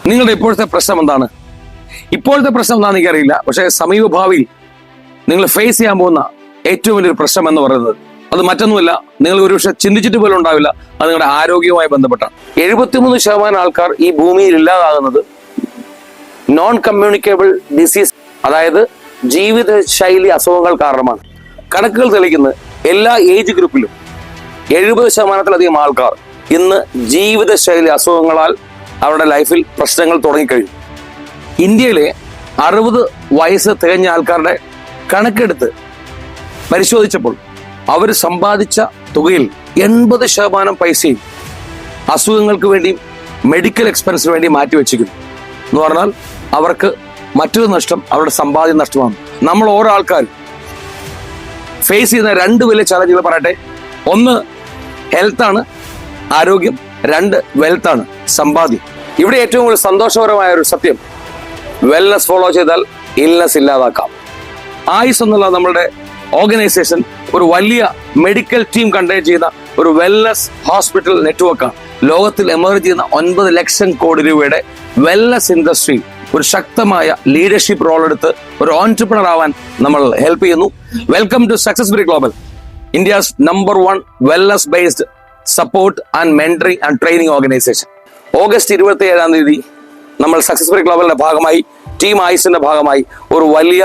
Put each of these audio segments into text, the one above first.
നിങ്ങളുടെ ഇപ്പോഴത്തെ പ്രശ്നം എന്താണ്? ഇപ്പോഴത്തെ പ്രശ്നം എന്താണെന്ന് എനിക്കറിയില്ല, പക്ഷേ സമീപഭാവിയിൽ നിങ്ങൾ ഫേസ് ചെയ്യാൻ പോകുന്ന ഏറ്റവും വലിയൊരു പ്രശ്നം എന്ന് പറയുന്നത് അത് മറ്റൊന്നുമില്ല, നിങ്ങൾ ഒരുപക്ഷെ ചിന്തിച്ചിട്ട് പോലും ഉണ്ടാവില്ല, അത് നിങ്ങളുടെ ആരോഗ്യവുമായി ബന്ധപ്പെട്ടാണ്. 73% ആൾക്കാർ ഈ ഭൂമിയിൽ ഇല്ലാതാകുന്നത് നോൺ കമ്മ്യൂണിക്കേബിൾ ഡിസീസ്, അതായത് ജീവിതശൈലി അസുഖങ്ങൾ കാരണമാണ്. കണക്കുകൾ തെളിയിക്കുന്നത് എല്ലാ ഏജ് ഗ്രൂപ്പിലും 70%-ലധികം ആൾക്കാർ ഇന്ന് ജീവിതശൈലി അസുഖങ്ങളാൽ അവരുടെ ലൈഫിൽ പ്രശ്നങ്ങൾ തുടങ്ങിക്കഴിഞ്ഞു. ഇന്ത്യയിലെ 60 വയസ്സ് തികഞ്ഞ ആൾക്കാരുടെ കണക്കെടുത്ത് പരിശോധിച്ചപ്പോൾ അവർ സമ്പാദിച്ച തുകയിൽ 80% പൈസയും അസുഖങ്ങൾക്ക് വേണ്ടിയും മെഡിക്കൽ എക്സ്പെൻസിന് വേണ്ടി മാറ്റിവെച്ചിരിക്കുന്നു. എന്ന് പറഞ്ഞാൽ അവർക്ക് മറ്റൊരു നഷ്ടം അവരുടെ സമ്പാദ്യം നഷ്ടമാണ്. നമ്മൾ ഓരോ ആൾക്കാരും ഫേസ് ചെയ്യുന്ന 2 വലിയ ചലഞ്ചുകൾ പറയട്ടെ. ഒന്ന് ഹെൽത്താണ്, ആരോഗ്യം. 2 വെൽത്താണ്, സമ്പാദ്യം. ഇവിടെ ഏറ്റവും കൂടുതൽ സന്തോഷകരമായ ഒരു സത്യം, വെൽനസ് ഫോളോ ചെയ്താൽ ഇൽനെസ് ഇല്ലാതാക്കാം. ആയുസ് എന്നുള്ള നമ്മളുടെ ഓർഗനൈസേഷൻ ഒരു വലിയ മെഡിക്കൽ ടീം കണ്ടക്ട് ചെയ്യുന്ന ഒരു വെൽനസ് ഹോസ്പിറ്റൽ നെറ്റ്വർക്കാണ്. ലോകത്തിൽ എമർജ് ചെയ്യുന്ന 9 ലക്ഷം കോടി രൂപയുടെ വെൽനസ് ഇൻഡസ്ട്രി ഒരു ശക്തമായ ലീഡർഷിപ്പ് റോൾ എടുത്ത് ഒരു ഓൺട്രപ്രണർ ആവാൻ നമ്മൾ ഹെൽപ്പ് ചെയ്യുന്നു. Welcome to success break global, India's number 1 wellness based support and mentoring and training organisation. August 27 നമ്മൾ സക്സസ് ബ്രേക്ക് ഗ്ലോബലിന്റെ ഭാഗമായി, ടീം ആയുസിന്റെ ഭാഗമായി ഒരു വലിയ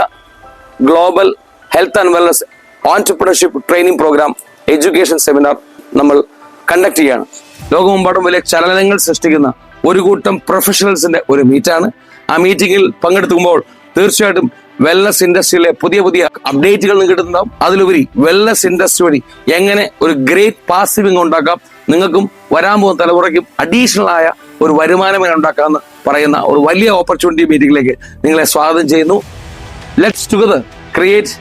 global health and wellness entrepreneurship training programme, education seminar നമ്മൾ കണ്ടക്ട് ചെയ്യുകയാണ്. ലോകമെമ്പാടും വലിയ ചലനങ്ങൾ സൃഷ്ടിക്കുന്ന ഒരു കൂട്ടം പ്രൊഫഷണൽസിന്റെ ഒരു മീറ്റാണ്. ആ മീറ്റിംഗിൽ പങ്കെടുക്കുമ്പോൾ തീർച്ചയായിട്ടും വെൽനസ് ഇൻഡസ്ട്രിയിലെ പുതിയ പുതിയ അപ്ഡേറ്റുകൾ നിങ്ങൾക്ക് കിട്ടുന്നുണ്ടാവും. അതിലുപരി വെൽനസ് ഇൻഡസ്ട്രി വഴി എങ്ങനെ ഒരു ഗ്രേറ്റ് പാസീവ് ഇൻകം ഉണ്ടാക്കാം, നിങ്ങൾക്കും വരാൻ പോകുന്ന തലമുറയ്ക്കും അഡീഷണൽ ആയ ഒരു വരുമാനം ഉണ്ടാക്കാമെന്ന് പറയുന്ന ഒരു വലിയ ഓപ്പർച്യൂണിറ്റി മീറ്റിംഗിലേക്ക് നിങ്ങളെ സ്വാഗതം ചെയ്യുന്നു. Let's together create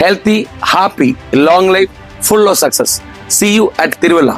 healthy, happy, long life, full of success. See you at Tiruvalla.